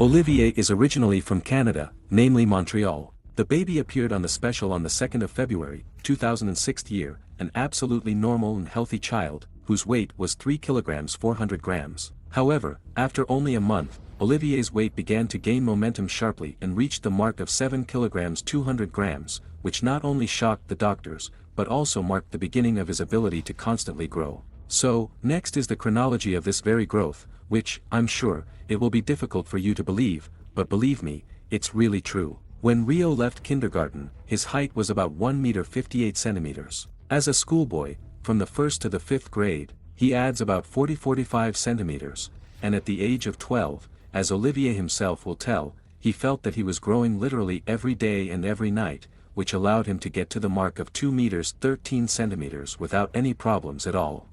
Olivier is originally from Canada, namely Montreal. The baby appeared on the special on the 2nd of February, 2006 year, an absolutely normal and healthy child, whose weight was 3 kilograms 400 grams. However, after only a month, Olivier's weight began to gain momentum sharply and reached the mark of 7 kilograms 200 grams, which not only shocked the doctors, but also marked the beginning of his ability to constantly grow. So, next is the chronology of this very growth, which, I'm sure, it will be difficult for you to believe, but believe me, it's really true. When Rioux left kindergarten, his height was about 1 meter 58 centimeters. As a schoolboy, from the 1st to the 5th grade, he adds about 40-45 centimeters, and at the age of 12, as Olivier himself will tell, he felt that he was growing literally every day and every night, which allowed him to get to the mark of 2 meters 13 centimeters without any problems at all.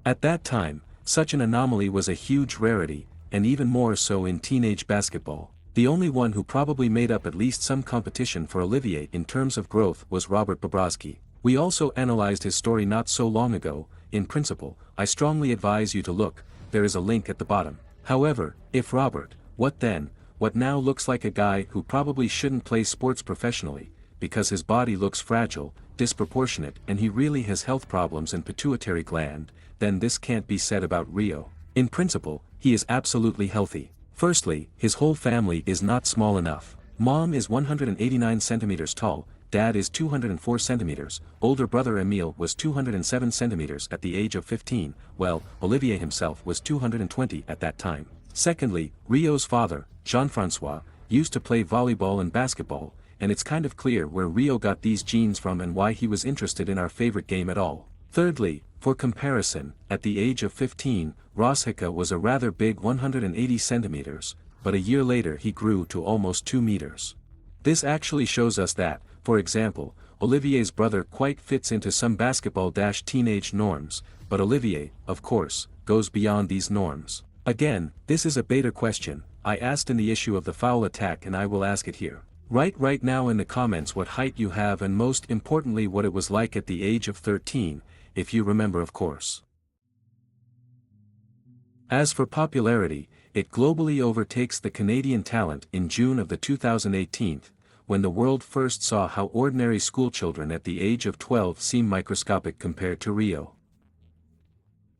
At that time, such an anomaly was a huge rarity, and even more so in teenage basketball. The only one who probably made up at least some competition for Olivier in terms of growth was Robert Bobrovsky. We also analyzed his story not so long ago. In principle, I strongly advise you to look, there is a link at the bottom. However, if Robert, what then, what now looks like a guy who probably shouldn't play sports professionally, because his body looks fragile, disproportionate and he really has health problems and pituitary gland, then this can't be said about Rioux. In principle, he is absolutely healthy. Firstly, his whole family is not small enough. Mom is 189 centimeters tall, dad is 204 centimeters, older brother Emile was 207 centimeters at the age of 15, well, Olivier himself was 220 at that time. Secondly, Rioux's father, Jean-François, used to play volleyball and basketball, and it's kind of clear where Rioux got these genes from and why he was interested in our favorite game at all. Thirdly, for comparison, at the age of 15, Rosicka was a rather big 180 centimeters, but a year later he grew to almost 2 meters. This actually shows us that, for example, Olivier's brother quite fits into some basketball-teenage norms, but Olivier, of course, goes beyond these norms. Again, this is a beta question, I asked in the issue of the foul attack and I will ask it here. Write right now in the comments what height you have and most importantly what it was like at the age of 13, if you remember of course. As for popularity, it globally overtakes the Canadian talent in June of the 2018, when the world first saw how ordinary schoolchildren at the age of 12 seem microscopic compared to Rioux.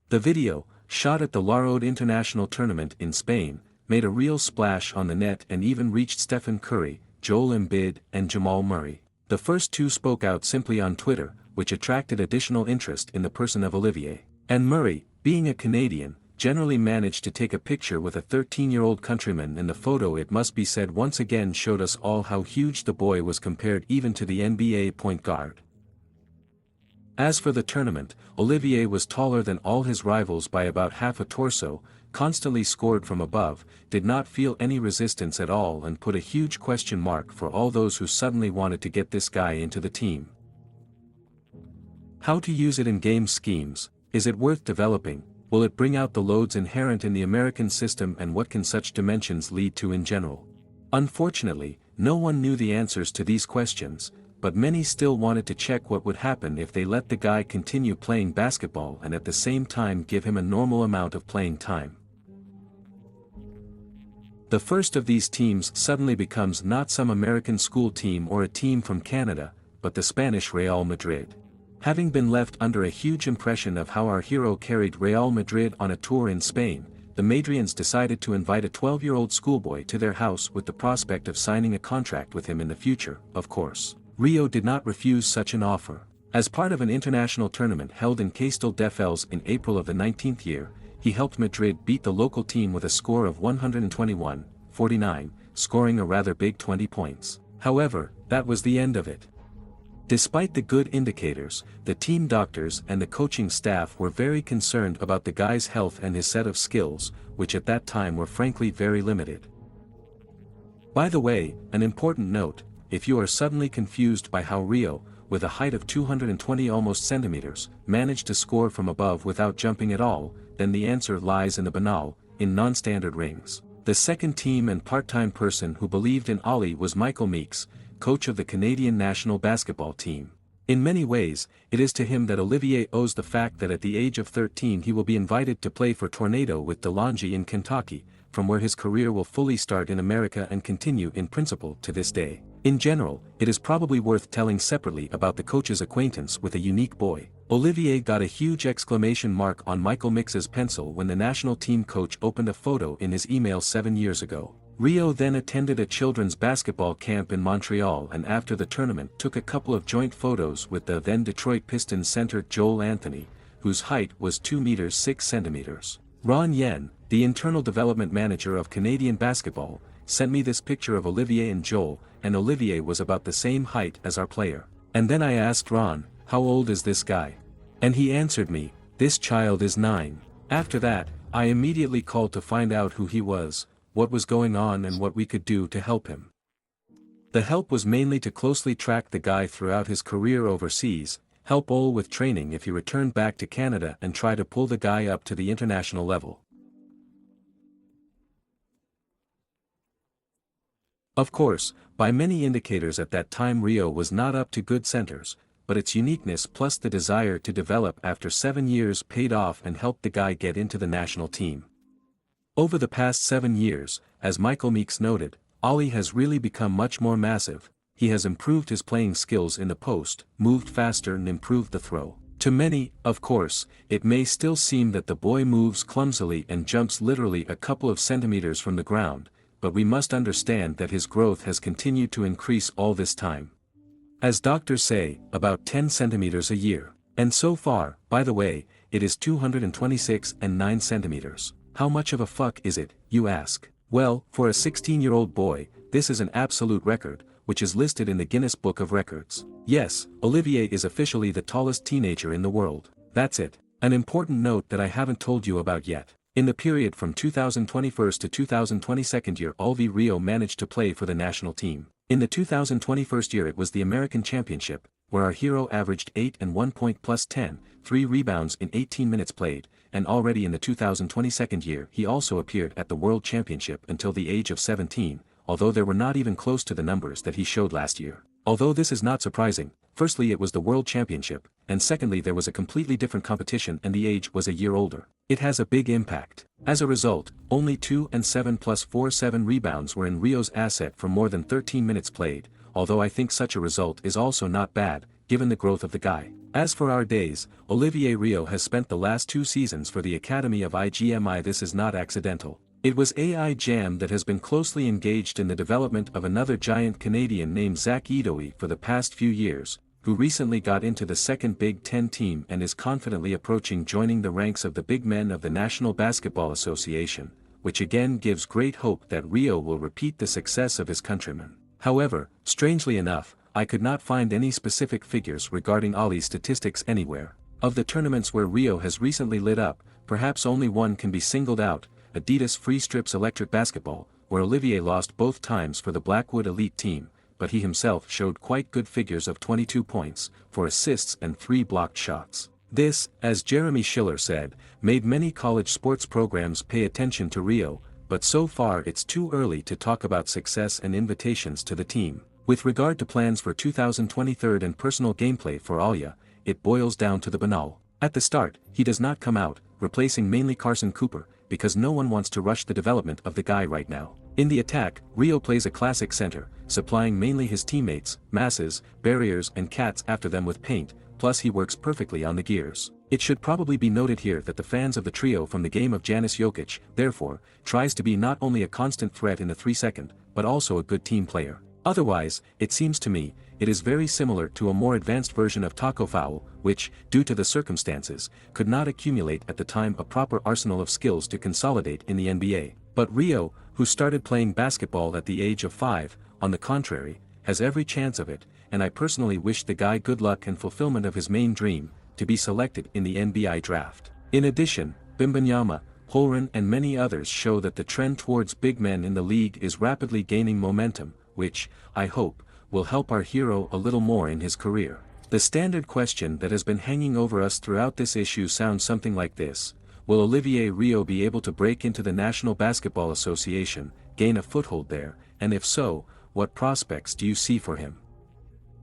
The video, shot at the Larode International Tournament in Spain, made a real splash on the net and even reached Stephen Curry, Joel Embiid and Jamal Murray. The first two spoke out simply on Twitter, which attracted additional interest in the person of Olivier. And Murray, being a Canadian, generally managed to take a picture with a 13-year-old countryman, and the photo, it must be said, once again showed us all how huge the boy was compared even to the NBA point guard. As for the tournament, Olivier was taller than all his rivals by about half a torso, constantly scored from above, did not feel any resistance at all and put a huge question mark for all those who suddenly wanted to get this guy into the team. How to use it in game schemes, is it worth developing? Will it bring out the loads inherent in the American system, and what can such dimensions lead to in general? Unfortunately, no one knew the answers to these questions, but many still wanted to check what would happen if they let the guy continue playing basketball and at the same time give him a normal amount of playing time. The first of these teams suddenly becomes not some American school team or a team from Canada, but the Spanish Real Madrid. Having been left under a huge impression of how our hero carried Real Madrid on a tour in Spain, the Madrians decided to invite a 12-year-old schoolboy to their house with the prospect of signing a contract with him in the future, of course. Rioux did not refuse such an offer. As part of an international tournament held in Castel Defels in April of the 19th year, he helped Madrid beat the local team with a score of 121-49, scoring a rather big 20 points. However, that was the end of it. Despite the good indicators, the team doctors and the coaching staff were very concerned about the guy's health and his set of skills, which at that time were frankly very limited. By the way, an important note, if you are suddenly confused by how Rioux, with a height of 220 almost centimeters, managed to score from above without jumping at all, then the answer lies in the banal, in non-standard rings. The second team and part-time person who believed in Ollie was Michael Meeks, coach of the Canadian national basketball team. In many ways, it is to him that Olivier owes the fact that at the age of 13 he will be invited to play for Tornado with DeLonghi in Kentucky, from where his career will fully start in America and continue in principle to this day. In general, it is probably worth telling separately about the coach's acquaintance with a unique boy. Olivier got a huge exclamation mark on Michael Mix's pencil when the national team coach opened a photo in his email 7 years ago. Rioux then attended a children's basketball camp in Montreal and after the tournament took a couple of joint photos with the then Detroit Pistons center Joel Anthony, whose height was 2 meters 6 centimeters. Ron Yen, the internal development manager of Canadian basketball, sent me this picture of Olivier and Joel, and Olivier was about the same height as our player. And then I asked Ron, how old is this guy? And he answered me, this child is 9. After that, I immediately called to find out who he was, what was going on and what we could do to help him. The help was mainly to closely track the guy throughout his career overseas, help Ol with training if he returned back to Canada and try to pull the guy up to the international level. Of course, by many indicators at that time Rioux was not up to good centers, but its uniqueness plus the desire to develop after 7 years paid off and helped the guy get into the national team. Over the past 7 years, as Michael Meeks noted, Ollie has really become much more massive. He has improved his playing skills in the post, moved faster and improved the throw. To many, of course, it may still seem that the boy moves clumsily and jumps literally a couple of centimeters from the ground, but we must understand that his growth has continued to increase all this time. As doctors say, about 10 centimeters a year. And so far, by the way, it is 226 and 9 centimeters. How much of a fuck is it, you ask? Well, for a 16-year-old boy, this is an absolute record, which is listed in the Guinness Book of Records. Yes, Olivier is officially the tallest teenager in the world. That's it. An important note that I haven't told you about yet. In the period from 2021 to 2022 year, Olivier Rioux managed to play for the national team. In the 2021 year it was the American Championship, where our hero averaged 8 and 1 point plus 10, 3 rebounds in 18 minutes played, and already in the 2022 year he also appeared at the World Championship until the age of 17, although there were not even close to the numbers that he showed last year. Although this is not surprising, firstly it was the World Championship, and secondly there was a completely different competition and the age was a year older. It has a big impact. As a result, only 2 and 7 plus 4 7 rebounds were in Rioux's asset for more than 13 minutes played, although I think such a result is also not bad, given the growth of the guy. As for our days, Olivier Rioux has spent the last 2 seasons for the Academy of IGMI. This is not accidental. It was AI Jam that has been closely engaged in the development of another giant Canadian named Zach Edoe for the past few years, who recently got into the second Big Ten team and is confidently approaching joining the ranks of the big men of the National Basketball Association, which again gives great hope that Rioux will repeat the success of his countrymen. However, strangely enough, I could not find any specific figures regarding Ollie's statistics anywhere. Of the tournaments where Rioux has recently lit up, perhaps only one can be singled out, Adidas Free Strips Electric Basketball, where Olivier lost both times for the Blackwood Elite team, but he himself showed quite good figures of 22 points, 4 assists and 3 blocked shots. This, as Jeremy Schiller said, made many college sports programs pay attention to Rioux, but so far it's too early to talk about success and invitations to the team. With regard to plans for 2023 and personal gameplay for Ollie, it boils down to the banal. At the start, he does not come out, replacing mainly Carson Cooper, because no one wants to rush the development of the guy right now. In the attack, Rioux plays a classic center, supplying mainly his teammates, masses, barriers and cats after them with paint, plus he works perfectly on the gears. It should probably be noted here that the fans of the trio from the game of Janis Jokic, therefore, tries to be not only a constant threat in the 3-second, but also a good team player. Otherwise, it seems to me, it is very similar to a more advanced version of Taco Foul, which, due to the circumstances, could not accumulate at the time a proper arsenal of skills to consolidate in the NBA. But Rioux, who started playing basketball at the age of 5, on the contrary, has every chance of it, and I personally wish the guy good luck and fulfillment of his main dream, to be selected in the NBA draft. In addition, Wembanyama, Holmgren and many others show that the trend towards big men in the league is rapidly gaining momentum, which, I hope, will help our hero a little more in his career. The standard question that has been hanging over us throughout this issue sounds something like this: will Olivier Rioux be able to break into the National Basketball Association, gain a foothold there, and if so, what prospects do you see for him?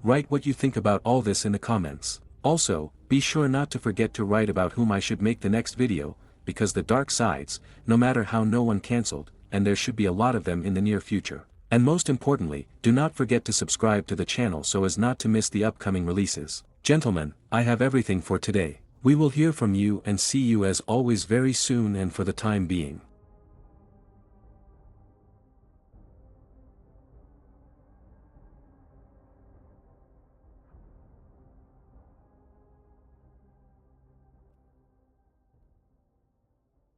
Write what you think about all this in the comments. Also, be sure not to forget to write about whom I should make the next video, because the dark sides, no matter how no one cancelled, and there should be a lot of them in the near future. And most importantly, do not forget to subscribe to the channel so as not to miss the upcoming releases. Gentlemen, I have everything for today. We will hear from you and see you as always very soon, and for the time being.